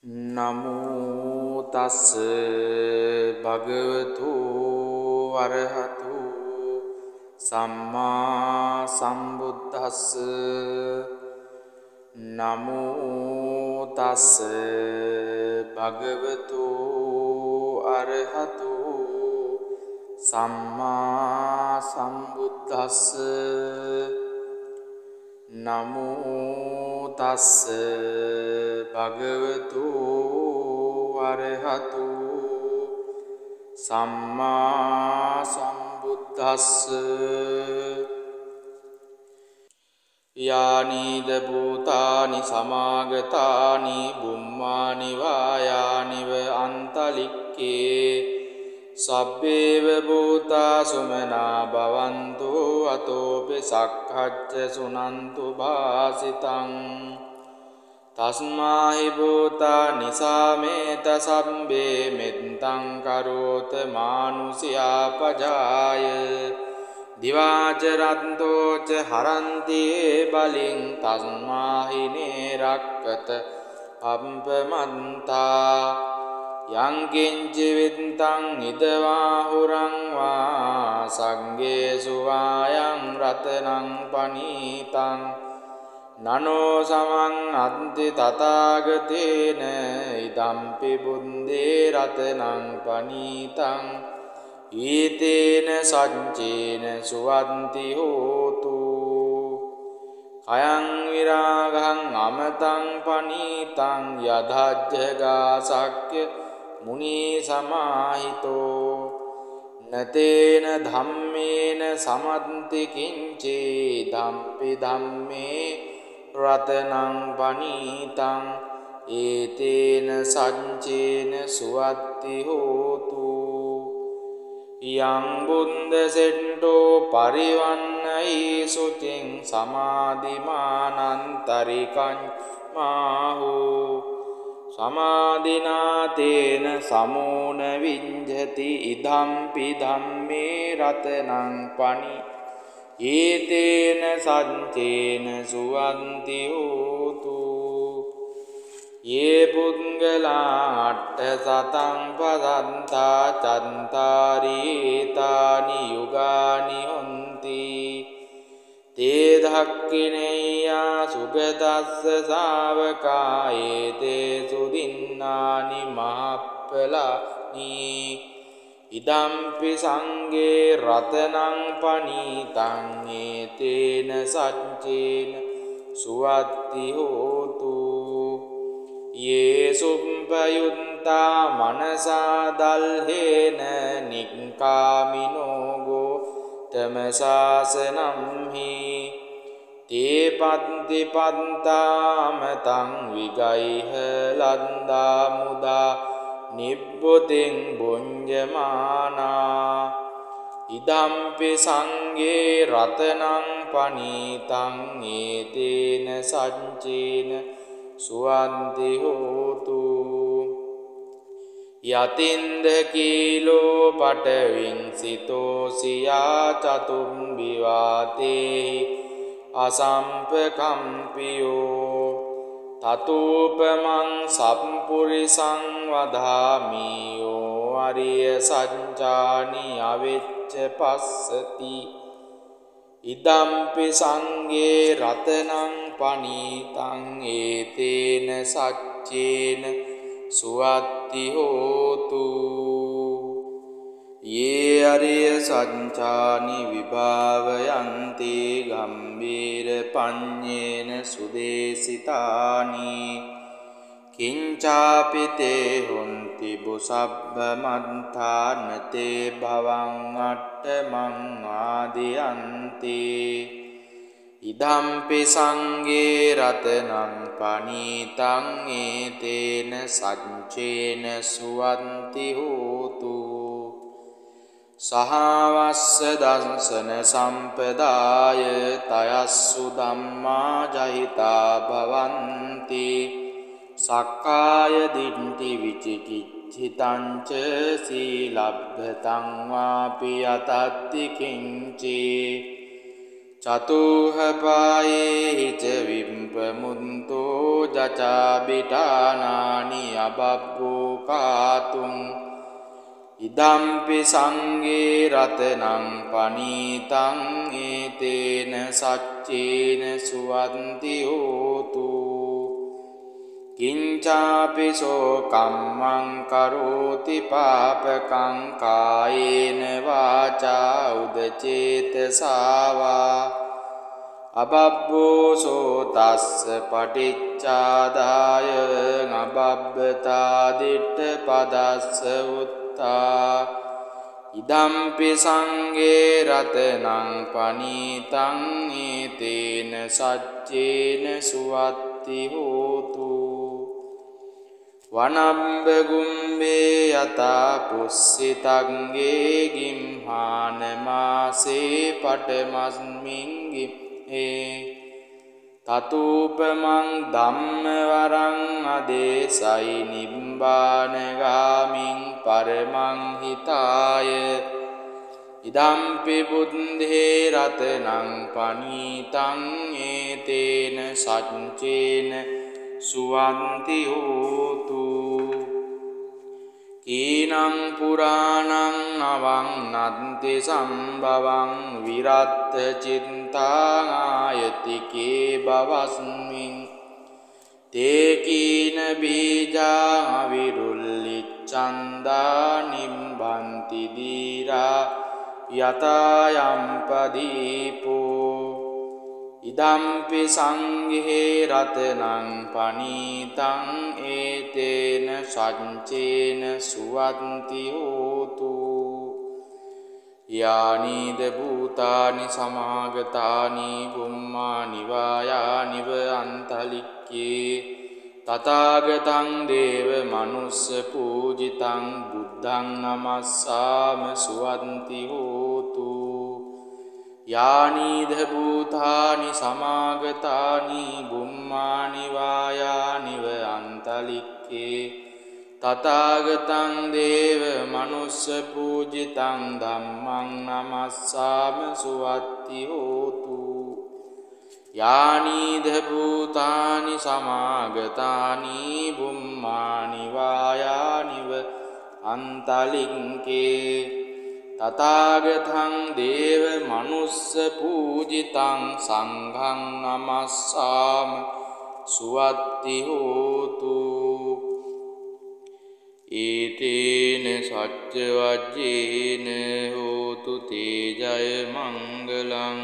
නමෝ තස් භගවතු අරහතු සම්මා සම්බුද්දස්ස. නමෝ තස් භගවතු අරහතු සම්මා සම්බුද්දස්ස. නමෝ තස් භගවතු අරහතු සම්මා සම්බුද්දස්ස. යානිද භූතානි සමාගතානි බුම්මානි වායානිව අන්තලික්කේ සබ්බේව භූතා සුමනා භවන්තු අතෝපි සක්ඛච්ච සුනන්තු භාසිතං තස්මාහි භූතා නිසාමේත සම්බේ මෙත්තං කරෝත මානුසියා පජාය දිවාච රත්තෝච හරන්ති බලින් තස්මාහි නේරක්කත අප්පමන්තා යං කිංචි විත්තං ඉදවා හුරං වා සංගේසු වායං රතනං පනීතං නනෝ සමං අන්ති තථාගතේන ඉදම්පි බුද්දේ රතනං පනීතං ඊතේන සච්චේන සුවන්ති හෝතු අයං විරාගං අමතං පනීතං යදජ්ජගා සක්්‍ය මුනි සමාහිතෝ නතේන ධම්මේන සමන්ති කිංචේ ධම්පි ධම්මේ රතනං පනීතං ඒතේන සච්චේන සුවත්ති හෝතු යං බුද්ද සෙට්ටෝ පරිවන්නයි සුචින් සමාධිමානන්තරිකං මාහු සමාධිනාතේන සමෝන විඤ්ජති ඉදම්පි ධම්මේ රතනං පනි ඒතේන සච්චේන සුවන්ති හෝතු යේ පුද්ගලා අට්ඨ සතං පදන්තා චන්තාරීතානි යුගානි හොන්ති තේ ධක්ඛිනේයා සුගතස්ස ශාවකා ඒතේ සුදින්නානි මහප්පලානි ඉදම්පි සංඝේ රතනං පනීතං ඒතේන සච්චේන සුවත්ති හෝතු යේ සුප්පයුත්තා මනසා දල්හේන නික්ඛාමිනෝ ගෝතම ශාසනම්හි තේ පත්ති පත්තාමතං විගයිහ ලද්දා මුදා නිබ්බුතින් බුඤ්ජමානා ඉදම්පි සංඝේ රතනං පනීතං ඒතේන සච්චේන සුවන්ති හෝතු යතින්ද කීලෝ පටවින් සිතෝසියා චතුම්බි වාතේ අසම්පකම්පියෝ තතූපමං සම්පුරිසං වදාමියෝ අරිය සච්චානි අවෙච්ච පස්සති ඉදම්පි සංඝේ රතනං පනීතං ඒතේන සච්චේන සුවත්ති හෝතු යේ අරිය සච්චානි විභාවයන්ති ගම්බීර පඤ්ඤේන සුදේසිතානි කිංචාපි තේ හොන්ති බුසබ්බ මන්තානතේ භවං අට්ඨමං ආදියන්ති ඉදම්පි සංඝේ රතනං පනීතං ඒතේන සච්චේන සුවන්ති හෝතු සහවස්ස දංසන සම්පදාය තයස්සු ධම්මා ජහිතා භවන්ති සක්කාය දිට්ඨි විචිකිච්ඡිතං ච සීලබ්බතං වාපි යතත්ති කිංචේ චතුහපායේ හිච විම්පමුන්තෝ ජචාබිටානානි අබබ්බෝ කාතුං ඉදම්පි සංඝේ රතනං පනීතං ඒතේන සච්චේන සුවන්ති හෝතු කිංචාපිසෝ කම්මං කරෝති පාපකං කායේන වාචා උදචේතසාවා අබබ්බෝසෝ තස්ස පටිච්චාදාය අබබ්බතා දිට්ඨ පදස්ස උත්තා ඉදම්පි සංඝේ රතනං පනීතං ඒතේන සච්චේන සුවත්ති හෝතු වනම්බ ගුම්බේ යතා පුස්සිතංගේ ගිම්හාන මාසේ පටමස්මින් ගිම්හේ තතූපමං ධම්ම වරං අදේසයි නිබ්බානගාමින් පරමං හිතාය ඉදම්පි බුද්ධේ රතනං පනීතං ඒතේන සච්චේන සුවන්ති හෝතු කීනං පුරාණං අවං නන්ති සම්භවං විරත්ත චිත්තාං ආයතිකේ බවස්මින් තේ කීන බීජා විරුල්ලිච්ඡන්දා නිම්බන්ති දීරා යතයම් පදීපෝ ඉදම්පි සංඝේ රතනං පනීතං ඒතේන සච්චේන සුවන්ති හෝතු යානිද භූතානි සමාගතානි බුම්මානි වායානිව අන්තලික්කේ තථාගතං දේව මනුස්ස පූජිතං බුද්ධං නමස්සාම සුවන්ති හෝතු යානිද භූතානි සමාගතානි බුම්මානි වායානිව අන්තලික්කේ තථාගතං දේව මනුස්ස පූජිතං ධම්මං නමස්සාම සුවත්ති හෝතු යානිද භූතානි සමාගතානි බුම්මානි වායානිව අන්තලික්කේ තථාගතං දේව මනුස්ස පූජිතං සංඝං නමස්සාම සුවත්ති හෝතු ඊතේන සච්ච වජ්ජේන හෝතු තේජය මංගලං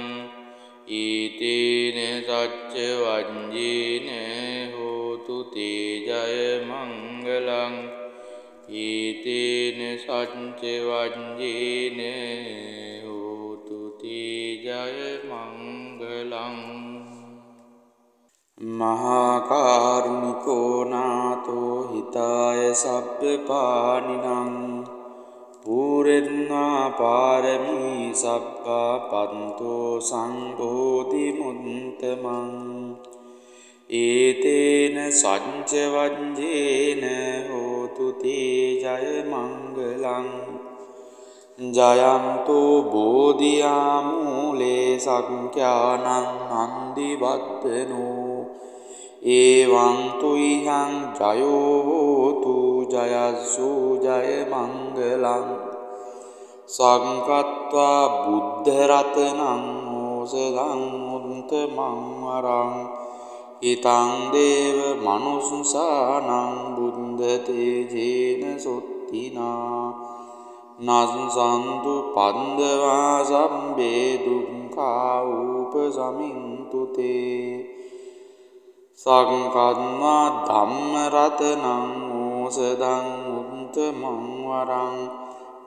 ඊතේන සච්ච වජ්ජේන හෝතු තේජය මංගලං ඊතේන සච්ච වජ්ජේන හෝතු තේජය මංගලං මහා කරුණිකෝ නාතෝ හිතාය සබ්බපානිනං පූරෙන්නා පාරමී සබ්බා පන්තෝ සම්බෝධි මුත්තමං ඒතේන සච්ච වජ්ජේන හෝතු තේජය මංගලං ජයන්තෝ බෝධියාමූලේ සංඛ්‍යානං නන්දිවත්තනෝ එවං තුයිහං ජයෝ හෝතු ජයස්සු ජය මංගලං සංකත්වා බුද්ධ රතනං ඕසදං උත්තමං වරං හිතං දේව මනුස්සානං බුද්ධ තේජේන සොත්තිනා නසන්තු පන්දවා සම්බේ දුක්ඛා උපසමින්තු තේ සංකන්වා ධම්ම රතනං ඕසදං උත්තමං වරං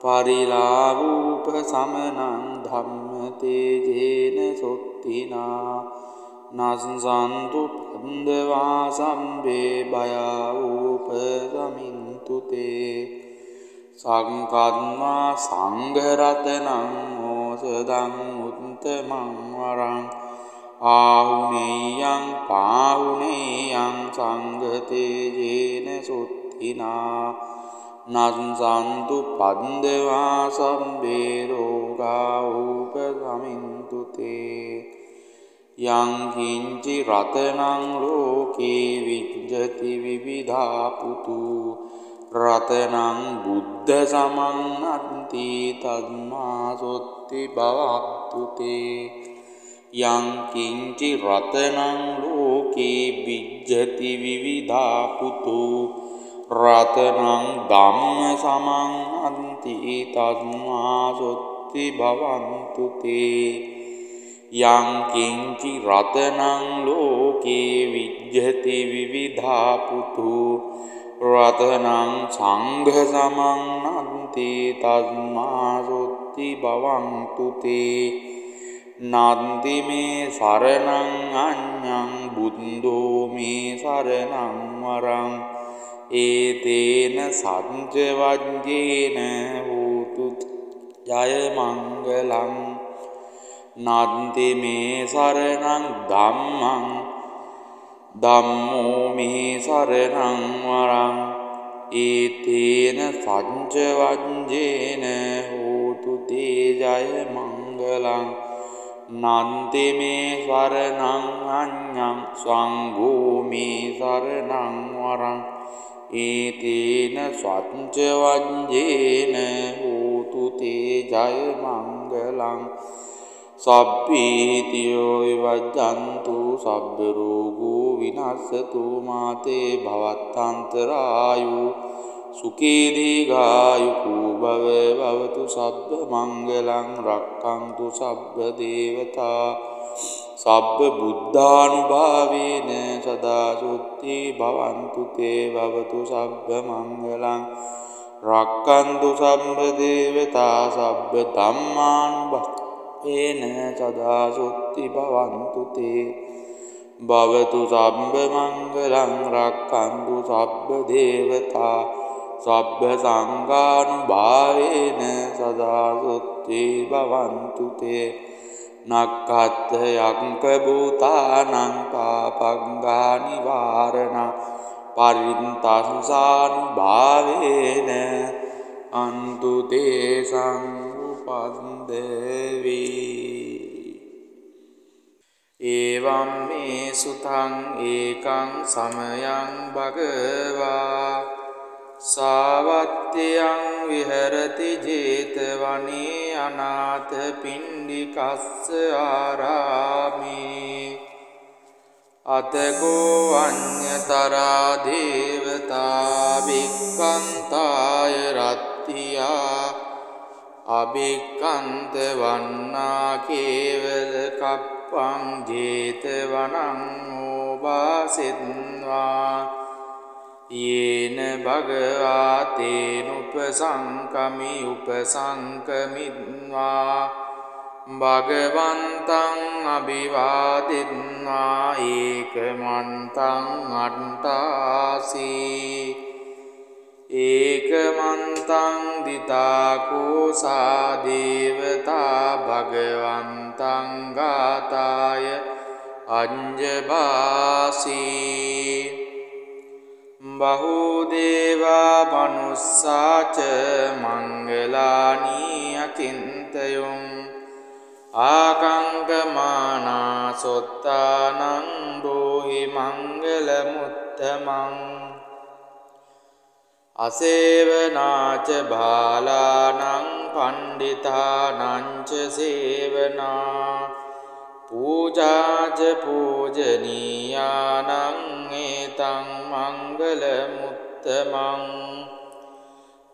පරිලාභූප සමනං ධම්ම තේජේන සොත්තිනා නසන්තු පන්දවා සම්බේ භයා උපසමින්තු තේ සංකන්වා සංඝ රතනං ඕසදං උත්තමං වරං ආහුනේයං පාහුනේයං සංඝ තේජේන සුත්තිනා නසන්තු පන්දවා සම්බේ රෝගා උපසමින්තු තේ යං කිංචි රතනං ලෝකේ විජ්ජති විවිධා පුතු රතනං බුද්ධ සමන්නන්ති තස්මා සොත්ති භවන්තු තේ යං කිංචි රතනං ලෝකේ විජ්ජති විවිධා පුතු රතනං ධම්ම සමන්නන්ති තස්මා සොත්ති භවන්තු තේ යං කිංචි රතනං ලෝකේ විජ්ජති විවිධා පුතු රතනං සංඝ සමන්නන්ති තස්මා සොත්ති භවන්තු තේ නන්ති මේ සරණං අඤ්ඤං බුද්ධෝ මේ සරණං වරං ඒතේන සච්ච වජ්ජේන හෝතු ජය මංගලං නන්ති මේ සරණං ධම්මං ධම්මෝ මේ සරණං වරං ඒතේන සච්ච වජ්ජේන හෝතු තේ ජය මංගලං නන්ති මේ සරණං අඤ්ඤං සංඝෝ මේ සරණං වරං ඒතේන සච්ච වජ්ජේන හෝතු තේ ජය මංගලං සබ්බීතියෝ විවජ්ජන්තු සබ්බ රෝගෝ විනස්සතු මාතේ භවත්තන්තරායු සුඛී දීඝායුකෝ භව භවතු සබ්බ මංගලං රක්ඛන්තු සබ්බ දේවතා සබ්බ බුද්ධානුභාවේන සදා සුත්ති භවන්තු තේ භවතු සබ්බ මංගලං රක්ඛන්තු සබ්බ දේවතා සබ්බ ධම්මානුභාවේන සදා සුත්ති භවන්තු තේ භවතු සබ්බ මංගලං රක්ඛන්තු සබ්බ දේවතා සබ්බ සංඝානුභාවේන සදා සුත්ති භවන්තු තේ නක්ඛත් යංක භූතානං පාපංගා නිවාරණ පරින්තංසානුභාවේන අන්තු තේසං උපන්දේවි එවං මේ සුතං ඒකං සමයං භගවා සාවත්තියං විහෙරති ජේතවනේ අනාථ පිණ්ඩිකස්ස ආරාමේ අතකෝ අඤ්ඤතරා දේවතා භික්ඛන්තාය රත්තියා අභික්ඛන්ත වන්නා කේවල කප්පං ජේතවනං ඕවාසින්වා යේන භගවා තේනුපසංකමි උපසංකමිත්වා භගවන්තං අභිවාදිත්වා ඒකමන්තං අට්ඨාසී ඒකමන්තං දිතාකෝසා දේවතා භගවන්තං ගාතාය අඤ්ජබාසී බහුදේවා මනුස්සාච මංගලානී අචින්තයොං ආකංකමානා සොත්තානං බෝහි මංගල මුත්තමං අසේවනාච බාලානං පණ්ඩිතානංච සේවනා පූජාච පූජනීයානං ඒතං මංගල මුත්තමං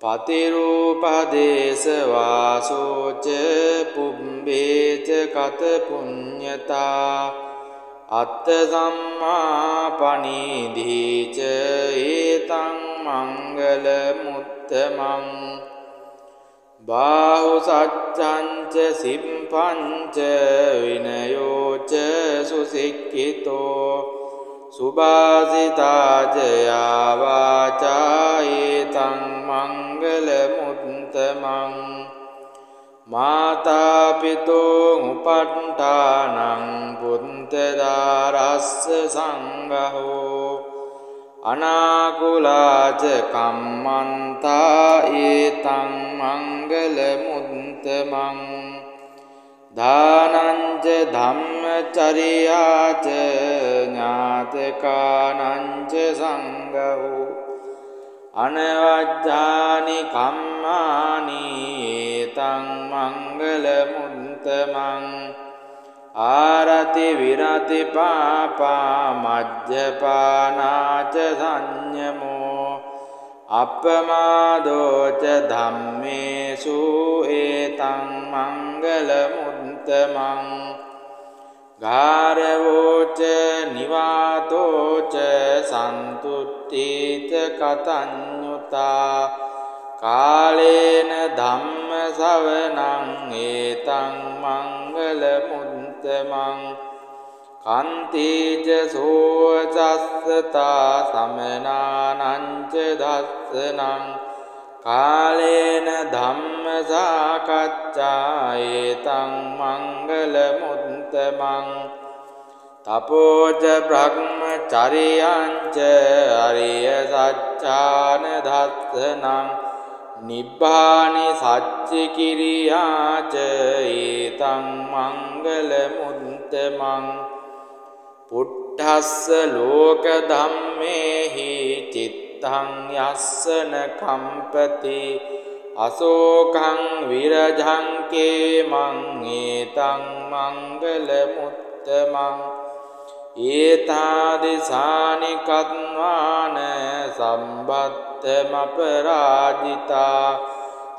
පතිරූපදේශ වාසෝච පුම්බේච කත පුඤ්ඤතා අත්ත සම්මා පනිදීච ඒතං මංගල මුත්තමං බාහු සච්ඡංච සිම්පංච විනයෝච සුසික්ඛිතෝ සුභාසිතාච යාවාචා ඒතං මංගල මුත්තමං මාතා පිතෝ උපට්ඨානං පුන්තදාරස්ස සංඝෝ අනාකුලාච කම්මන්තා ඒතං මංගල මුත්තමං දානං ච ධම්මචර්යාච ඥාතකානං ච සංඝෝ අනවජ්ජානි කම්මානි ඒතං මංගල මුත්තමං ආරති විරති පාපා මජ්ජපානාච සංයමෝ අප්පමාදෝච ධම්මේසු ඒතං මංගල මුත්තමං ගාරවෝච නිවාතෝච සන්තුට්ඨීත කතඤ්ඤුතා කාලේන ධම්ම සවනං ඒතං මංගල මුත්තමං කන්තිච සෝචස්සතා සමනානං ච දස්සනං කාලේන ධම්ම සාකච්ඡා ඒතං මංගල මුත්තමං තපෝච බ්‍රහ්මචර්යං ච අරිය සත්‍යාන දස්සනං නිබ්බානි සච්චි කිරියාච ඒතං මංගල මුත්තමං පුට්ඨස්ස ලෝක ධම්මේහි චිත්තං යස්සන කම්පති අශෝකං විරජං කේමං ඒතං මංගල මුත්තමං ඒතාදිසානි කත්වාන සම්බත්තමපරාජිතා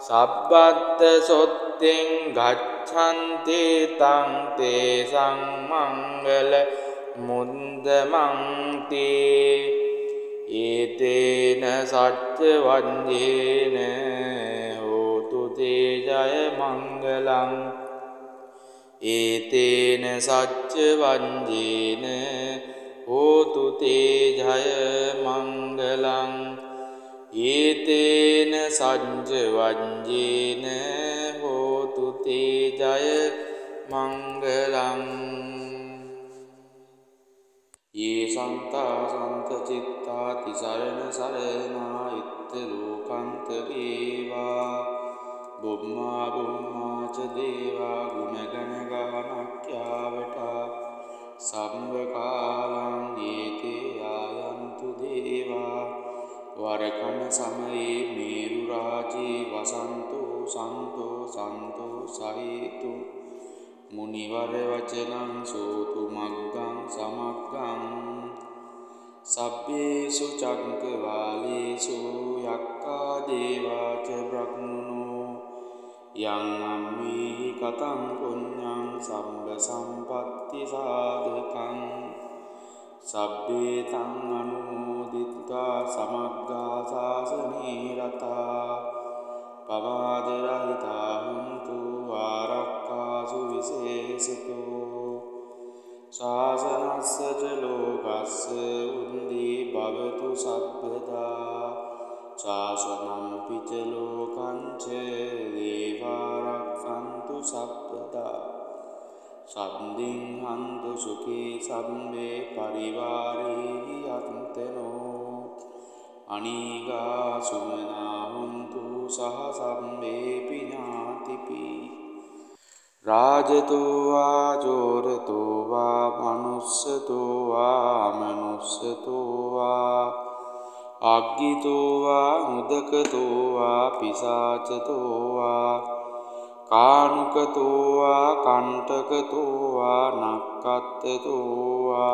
සබ්බත්ත සොත්තෙන් ගච්ඡන්ති තං තේසං මංගල මුද්දමන්ති ඒතේන සච්ච වංජේන හෝතු තේ ජය මංගලං ඒතේන සච්ච වංජේන හෝතු තේ ජය මංගලං ඒතේන සච්ච වංජේන හෝතු තේ ජය මංගලං ये सन्ता सन्तचित्ता तिसरण सरणा इत्तलोकन्त एवा बुम्मा बुम्मा च देवा गुणगणगानक्यावटा सम्भकालं येते यायन्तु देवा वरकण समये मेरुराजी वसन्तो सन्तो सन्तो सहेतु मुनिवर वचनं सोतु मग्गं समग्गं सभ्येषु चङ्कवालेषु यक्का देवा च ब्रह्मणो यं अम्मेहि कथं पुण्यं सम्भ सम्पत्ति साधकं सभ्ये तं अनुमोदित्वा समग्गा शासने रता पवादरहिता हन्तु आरक्कासु विशेषितो शासनस्य च लोकस्य उन्दी भवतु सभ्यता शासनम्पि च लोकं च देवा रक्षन्तु सभ्यता सन्धिं हन्तु सुखे सम्भे परिवारे यन्तनो अनीगा सुमना हुन्तु सह सम्भेऽपि ज्ञातिभिः राजतो वा चोरतो वा मनुष्यतो वा अमनुष्यतो वा अज्ञितो वा मुदकतो वा पिशाचतो वा कानुकतो वा कण्टकतो वा नक्कत्ततो वा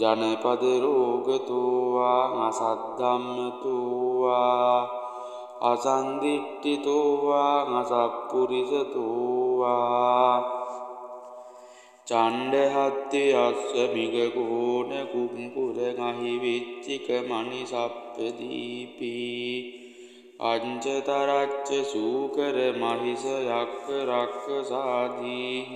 जनपदरोगतो वा असद्धम्मतो वा असन्दिट्ठितो वा असत्पुरुषतो वा चण्डहत्ति अश्वमिगकोण कुङ्कुरगहिविच्चिक मणिसप्तदीपी अञ्चतरच्च शूकर महिष यक्ष राक्षसादिः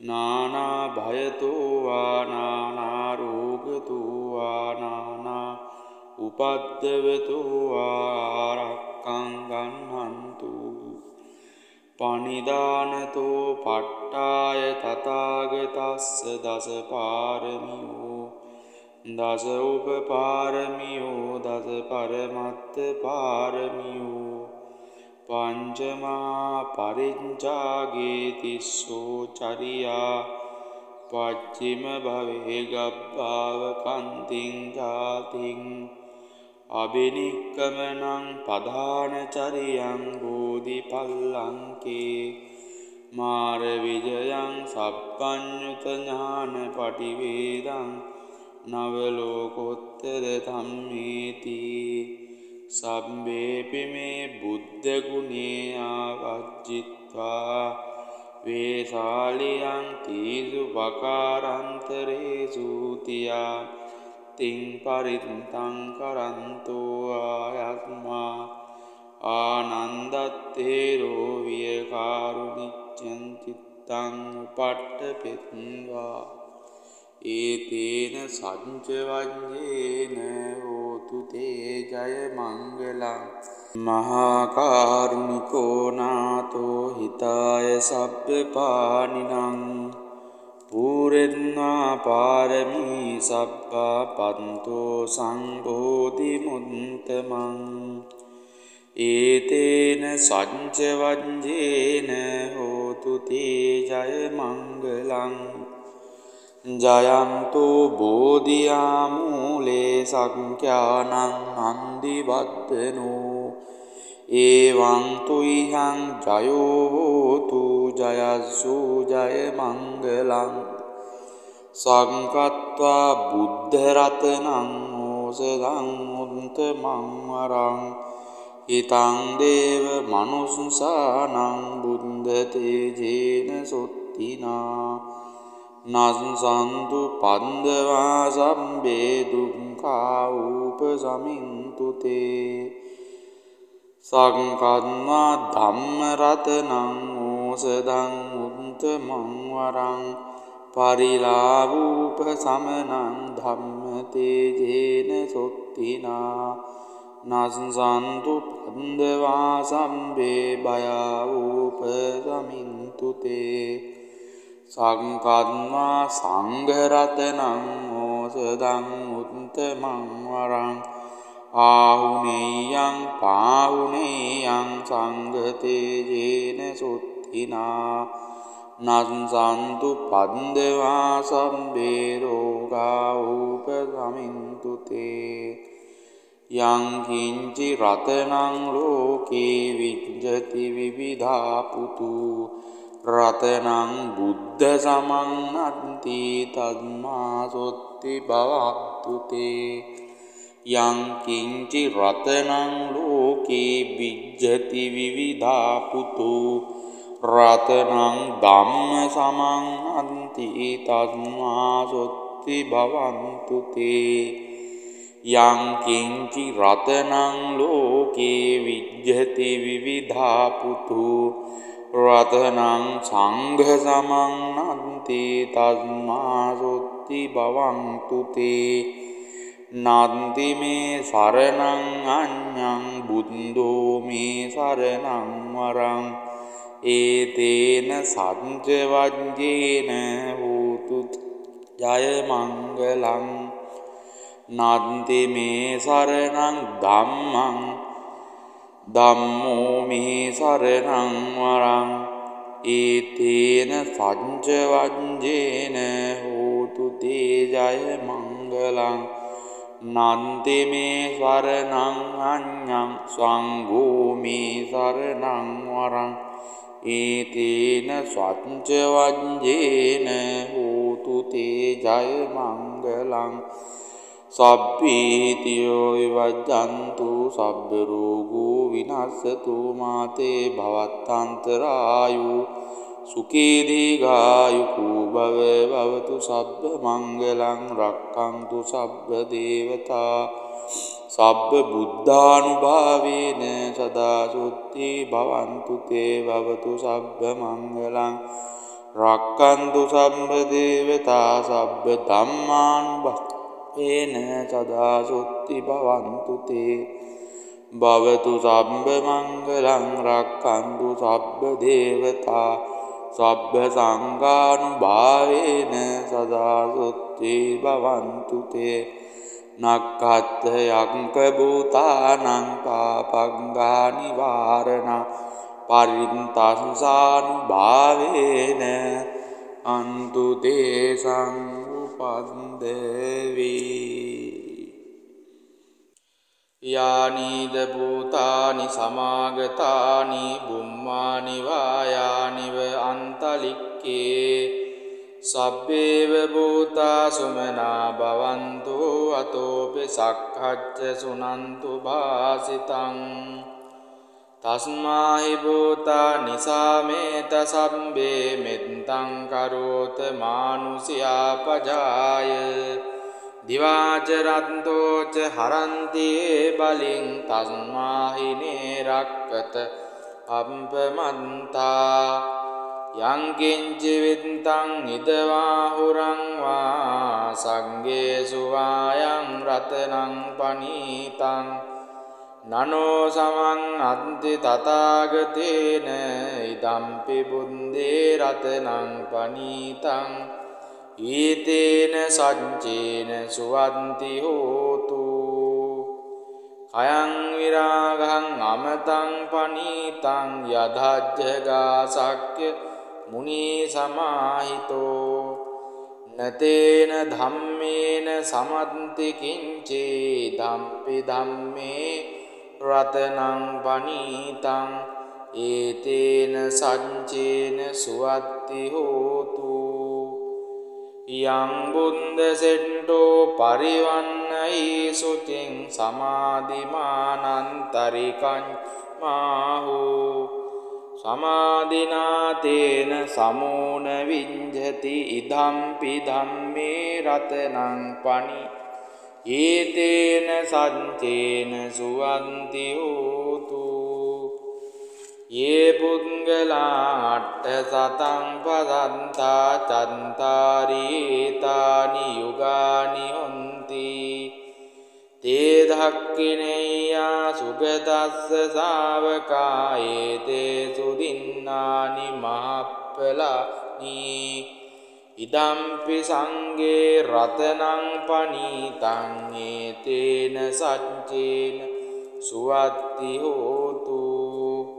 नाना भयतो वा नाना रोगतो वा नाना उपद्रवतो वा रक्षं गह्णन्तु पणिदानतो पट्टाय तथागतस्य दश पारमियो दश उपपारमियो दश परमत्थ पारमियो පංචමා පරිඤ්ඤාගේ තිස්සෝ චරියා පච්චිම භවේ ගබ්බාව කන්තිං ජාතිං අබිනික්කමනං පධාන චරියං බෝධිපල්ලංකේ මාර විජයං සප්පඤ්ඤුත ඥාන පටිවේදං නව ලෝකෝත්තර ධම්මේති සම්බේපි මේ බුද්ධ ගුණේ ආවජ්ජිත්වා වේසාලියං තීසු පකාරන්තරේසු තියා තින් පරිත්තං කරන්තෝ ආයස්මා ආනන්දත්තේරෝ විය කාරුණිච්ඡං චිත්තං උපට්ඨපෙත්වා ඒතේන සංච වඤ්ඤේන හෝතු තේ ජය මංගලං මහා කාරුණිකෝ නාතෝ හිතාය සබ්බ පානිනං පූරෙන්නා පාරමී සබ්බා පන්තෝ සංබෝධි මුත්තමං ඒතේන සංච වඤ්ඤේන හෝතු තේ ජය මංගලං ජයන්තෝ බෝධියා මූලේ සංඛ්‍යානං නන්දි වද්දනෝ එවං තුයිහං ජයෝ හෝතු ජයස්සු ජය මංගලං සංකත්වා බුද්ධ රතනං ඕසදං උත්තමං වරං හිතං දේව මනුස්සානං බුද්ධ තේජේන සොත්තිනා නසන්තු පන්දවා සම්බේ දුක්ඛා උපසමින්තු තේ සංකන්වා ධම්ම රතනං ඕසදං උත්තමං වරං පරිලාභූප සමනං ධම්ම තේජේන සොත්තිනා නසන්තු පන්දවා සම්බේ භයාවූප සමින්තු තේ සංකන්වා සංඝරතනං ඕසදං උත්තමං වරං ආහුනේයං පාහුනේයං සංඝතේජේන සුත්තිනා නසන්තු පන්දවා සම්බේ රෝගා උපසමින්තු තේ යං කිංචි රතනං ලෝකේ විඤ්ජති විවිධා පුතු රතනං බුද්ධ සමන්නන්ති තස්මා සොත්ති භවන්තු තේ යං කිංචි රතනං ලෝකේ විඤ්ජති විවිධා පුතු රතනං ධම්ම සමන්නන්ති තස්මා සොත්ති භවන්තු තේ යං කිංචි රතනං ලෝකේ විඤ්ජති විවිධා පුතු රතනං සංඝ සමන්නන්ති තස්මා සොත්ති භවන්තු තේ නන්ති මේ සරණං අඤ්ඤං බුද්ධෝ මේ සරණං වරං ඒතේන සංච වඤ්ඤේන හෝතු ජය මංගලං නන්ති මේ සරණං ධම්මං ධම්මෝ මේ සරණං වරං ඒතේන සංච වඤ්ඤේන හෝතු තේ ජය මංගලං නන්ති මේ සරණං අඤ්ඤං සංඝෝ මේ සරණං වරං ඒතේන සංච වඤ්ඤේන හෝතු තේ ජය මංගලං සබ්බීතියෝ විවජ්ජන්තු සබ්බ රෝගෝ විනස්සතු මාතේ භවත්තන්තරායු සුඛී දීඝායුකෝ භව භවතු සබ්බ මංගලං රක්ඛන්තු සබ්බ දේවතා සබ්බ බුද්ධානුභාවේන සදා සුත්ති භවන්තු තේ භවතු සබ්බ මංගලං රක්ඛන්තු සබ්බ දේවතා සබ්බ ධම්මානුභාවේන සදා සුත්ති භවන්තු තේ භවතු සබ්බ මංගලං රක්ඛන්තු සබ්බ දේවතා සබ්බ සංඝානුභාවේන සදා සුත්ති භවන්තු තේ නක්ඛත්ත යංක භූතානං පාපංගා නිවාරණ පරිත්තංසානුභාවේන අන්තු තේසං උපන්දවි යානිද භූතානි සමාගතානි බුම්මානි වායානිව අන්තලික්කේ සබ්බේව භූතා සුමනා භවන්තු අතෝපි සක්ඛච්ච සුනන්තු භාසිතං තස්මාහි භූතා නිසාමේත සම්බේ මෙත්තං කරෝත මානුසියා පජාය දිවාච රත්තෝච හරන්ති බලින් තස්මාහි නේරක්කත අප්පමන්තා යං කිංචි විත්තං ඉදවාහුරං වා සංගේසු වායං රතනං පනීතං නනෝ සමං අන්ති තථාගතේන ඉදම්පි බුද්දේ රතනං පනීතං ඊතේන සච්චේන සුවන්ති හෝතු අයං විරාගං අමතං පනීතං යදජ්ජගා සක්්‍ය මුනි සමාහිතෝ නතේන ධම්මේන සමන්ති කිංචේ ධම්පි ධම්මේ රතනං පනීතං ඒතේන සච්චේන සුවත්ති හෝතු යං බුද්ද සෙට්ටෝ පරිවන්නයි සුචින් සමාධිමානන්තරිකං මාහු සමාධිනාතේන සමෝන විඤ්ජති ඉදම්පි ධම්මේ රතනං පනි ඒතේන සච්චේන සුවන්ති හෝතු යේ පුද්ගලා අට්ඨ සතං පදන්තා චන්තාරීතානි යුගානි හොන්ති තේ ධක්ඛිනේයා සුගතස්ස ශාවකා ඒතේ සුදින්නානි මහප්පලානි ඉදම්පි සංඝේ රතනං පනීතං ඒතේන සච්චේන සුවත්ති හෝතු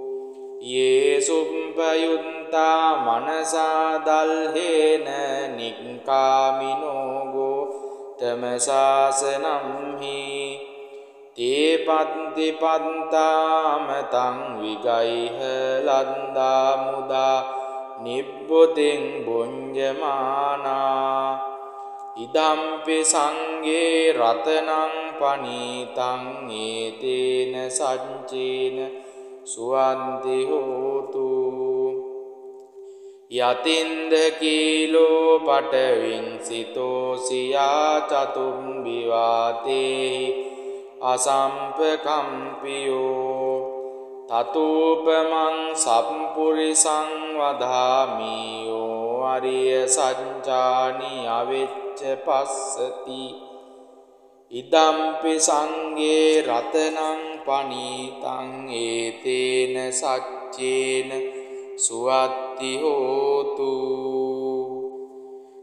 යේ සුප්පයුත්තා මනසා දල්හේන නික්ඛාමිනෝ ගෝතම ශාසනම්හි තේ පත්ති පත්තාමතං විගයිහ ලන්දා මුදා නිබ්බුතින් බුඤ්ජමානා ඉදම්පි සංඝේ රතනං පනීතං ඒතේන සච්චේන සුවන්ති හෝතු යතින්ද කීලෝ පටවින් සිතෝසියා චතුම්බි වාතේ අසම්පකම්පියෝ තතූපමං සම්පුරිසං වදාමියෝ අරිය සංචානි අවෙච්ච පස්සති ඉදම්පි සංඝේ රතනං පනීතං ඒතේන සච්චේන සුවත්ති හෝතු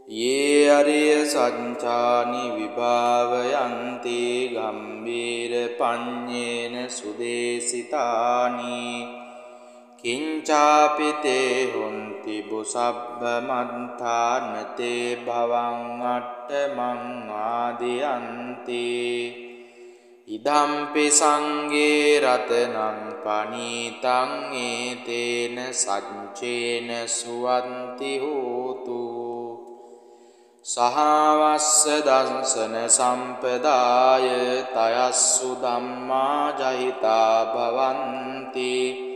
යේ අරිය සංචානි විභාවයන්ති ගම්බීර පඤ්ඤේන සුදේසිතානි කිංචාපිතේ හොන්ති බුසබ්බ මන්තානතේ භවං අට්ඨමං ආදියන්ති ඉදම්පි සංඝේ රතනං පනීතං ඒතේන සච්චේන සුවන්ති හෝතු සහවස්ස දංසන සම්පදාය තයස්සු ධම්මා ජහිතා භවන්ති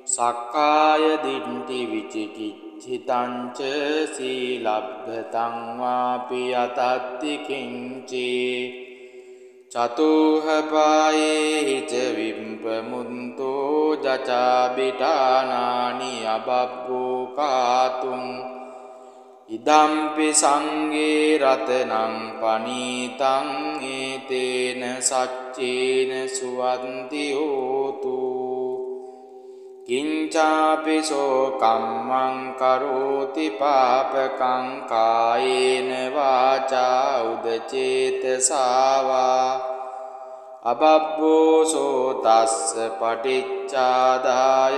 සක්කාය දිට්ඨි විචිකිච්ඡිතං ච සීලබ්බතං වාපි යතත්ති කිංචේ චතුහපායේ හිච විම්පමුන්තෝ ජචාබිටානානි අබබ්බෝ කාතුං ඉදම්පි සංඝේ රතනං පනීතං ඒතේන සච්චේන සුවන්ති හෝතු කිංචාපිසෝ කම්මං කරෝති පාපකං කායේන වාචා උදචේතසාවා අබබ්බෝසෝ තස්ස පටිච්චාදාය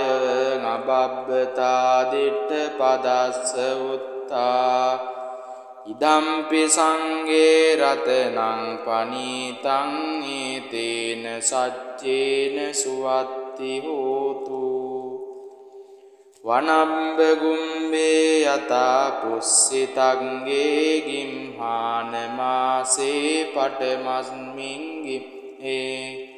අබබ්බතා දිට්ඨ පදස්ස උත්තා ඉදම්පි සංඝේ රතනං පනීතං ඒතේන සච්චේන සුවත්ති හෝතු වනම්බ ගුම්බේ යතා පුස්සිතංගේ ගිම්හාන මාසේ පටමස්මින් ගිම්හේ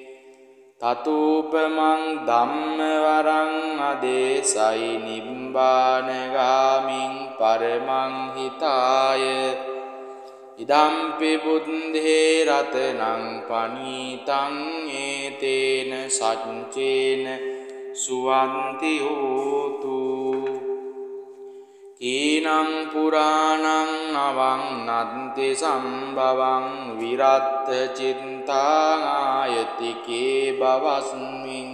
තතූපමං ධම්ම වරං අදේසයි නිබ්බානගාමින් පරමං හිතාය ඉදම්පි බුද්ධේ රතනං පනීතං ඒතේන සච්චේන සුවන්ති හෝතු කීනං පුරාණං අවං නන්ති සම්භවං විරත්ත චිත්තාං ආයතිකේ බවස්මින්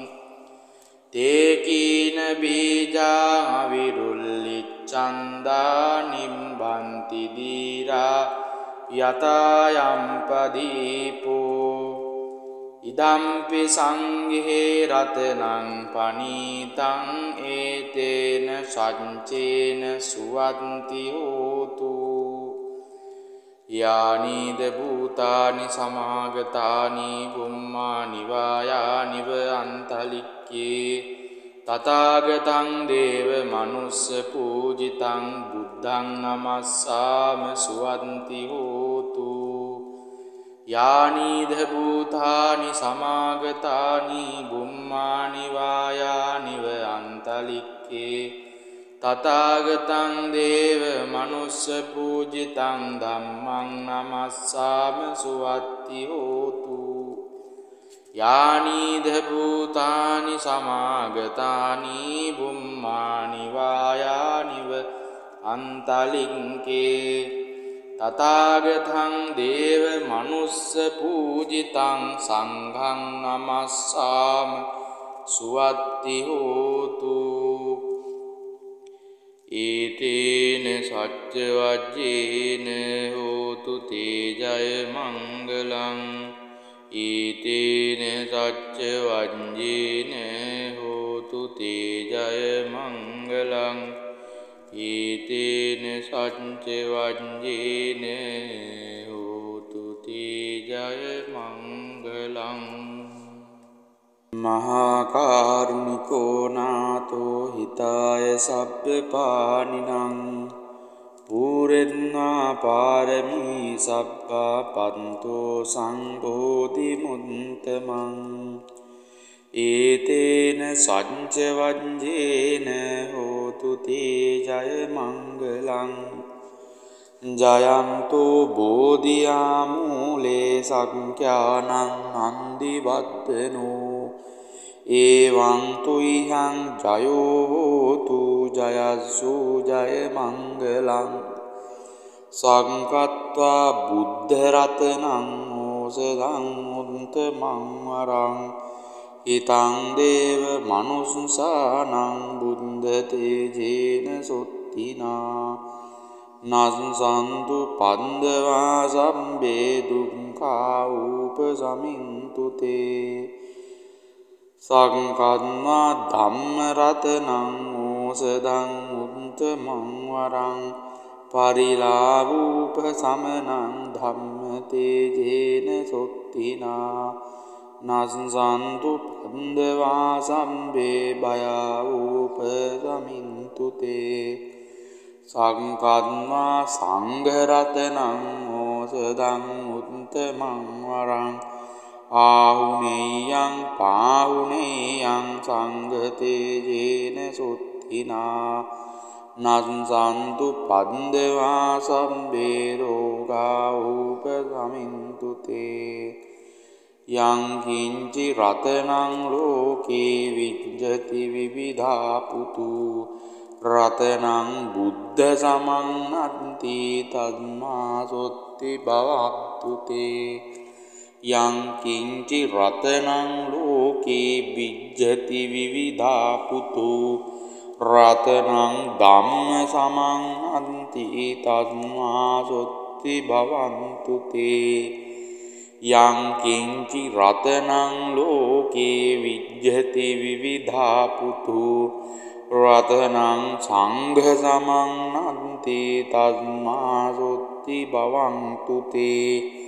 තේ කීන බීජා විරුල්ලිච්ඡන්දා නිම්බන්ති දීරා යතායම්පදීපෝ ඉදම්පි සංඝේ රතනං පනීතං ඒතේන සච්චේන සුවන්ති හෝතු යානිද භූතානි සමාගතානි බුම්මානි වායානිව අන්තලික්කේ තථාගතං දේව මනුස්ස පූජිතං බුද්ධං නමස්සාම සුවන්ති හෝතු යානිද භූතානි සමාගතානි බුම්මානි වායානිව අන්තලික්කේ තථාගතං දේව මනුස්ස පූජිතං ධම්මං නමස්සාම සුවත්ති හෝතු යානිද භූතානි සමාගතානි බුම්මානි වායානිව අන්තලික්කේ තථාගතං දේව මනුස්ස පූජිතං සංඝං නමස්සාම සුවත්ති හෝතු ඒතේන සච්ච වජ්ජේන හෝතු තේජය මංගලං ඒතේන සච්ච වජ්ජේන හෝතු තේජය මංගලං ඒතේන සච්ච වජ්ජේන හෝතු තේජය මංගලං මහා කාරුණිකෝ නාතෝ හිතාය සබ්බපානිනං පූරෙන්නා පාරමී සබ්බා පන්තෝ සංබෝධි මුත්තමං ඒතේන සච්ච වජ්ජේන හෝතු තේජය මංගලං ජයන්තෝ බෝධියාමූලේ සංඛ්‍යානං නන්දිවත්තනෝ එවං තුයිහං ජයෝ හෝතු ජයස්සු ජය මංගලං සංකත්වා බුද්ධ රතනං ඕසදං උත්තමං වරං හිතං දේව මනුස්සානං බුද්ධ තේජේන සොත්තිනා නසන්තු පන්දවා සම්බේ දුක්ඛා උපසමින්තු තේ සංකන්වා ධම්ම රතනං ඕසදං උත්තමං වරං පරිලාභූප සමනං ධම්ම තේජේන සොත්තිනා නසන්තු පන්දවා සම්බේ භයාවූප සමින්තු තේ සංකන්වා සංඝ රතනං ඕසදං උත්තමං වරං ආහුනේයං පාහුනේයං සංඝ තේජේන සුත්තිනා නසන්තු පන්දවා සම්බේ රෝගා උපසමින්තු තේ යං කිංචි රතනං ලෝකේ විජ්ජති විවිධා පුතු රතනං බුද්ධ සමන්නන්ති තස්මා සොත්ති භවත්තු තේ යං කිංචි රතනං ලෝකේ විජ්ජති විවිධා පුතු රතනං ධම්ම සමං අන්ති තස්මා සොත්ති භවන්තු තේ යං කිංචි රතනං ලෝකේ විජ්ජති විවිධා පුතු රතනං සංඝ සමං අන්ති තස්මා සොත්ති භවන්තු තේ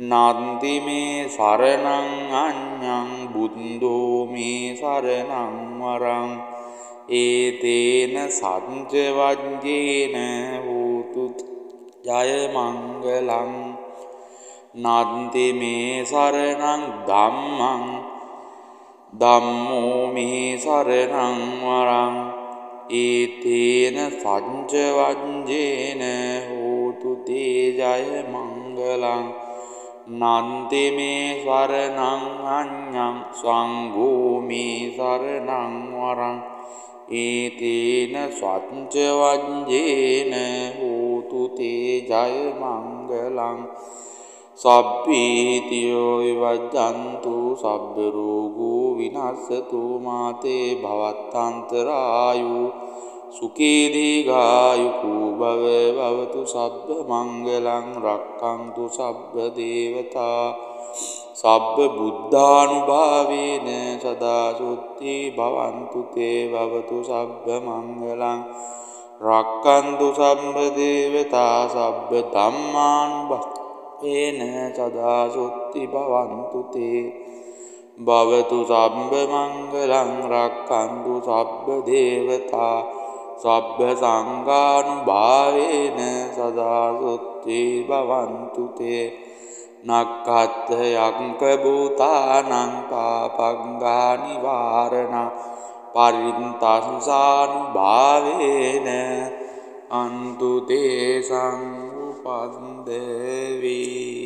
නන්ති මේ සරණං අඤ්ඤං බුද්ධෝ මේ සරණං වරං ඒතේන සච්ච වජ්ජේන හෝතු ජය මංගලං නන්ති මේ සරණං ධම්මං ධම්මෝ මේ සරණං වරං ඒතේන සච්ච වජ්ජේන හෝතු තේ ජය මංගලං නන්ති මේ සරණං අඤ්ඤං සංඝෝ මේ සරණං වරං ඒතේන සච්ච වජ්ජේන හෝතු තේ ජය මංගලං සබ්බීතියෝ විවජ්ජන්තු සබ්බ රෝගෝ විනස්සතු මාතේ භවත්තන්තරායු සුඛී දීඝායුකෝ භව භවතු සබ්බ මංගලං රක්ඛන්තු සබ්බ දේවතා සබ්බ බුද්ධානුභාවේන සදා සුත්ති භවන්තු තේ භවතු සබ්බ මංගලං රක්ඛන්තු සබ්බ දේවතා සබ්බ ධම්මානුභාවේන සදා සුත්ති භවන්තු තේ භවතු සබ්බ මංගලං රක්ඛන්තු සබ්බ දේවතා සබ්බ සංඝානුභාවේන සදා සුත්ති භවන්තු තේ නක්ඛත් යංක භූතානං පාපංගා නිවාරණ පරින්තංසානුභාවේන අන්තු තේසං උපන්දේවි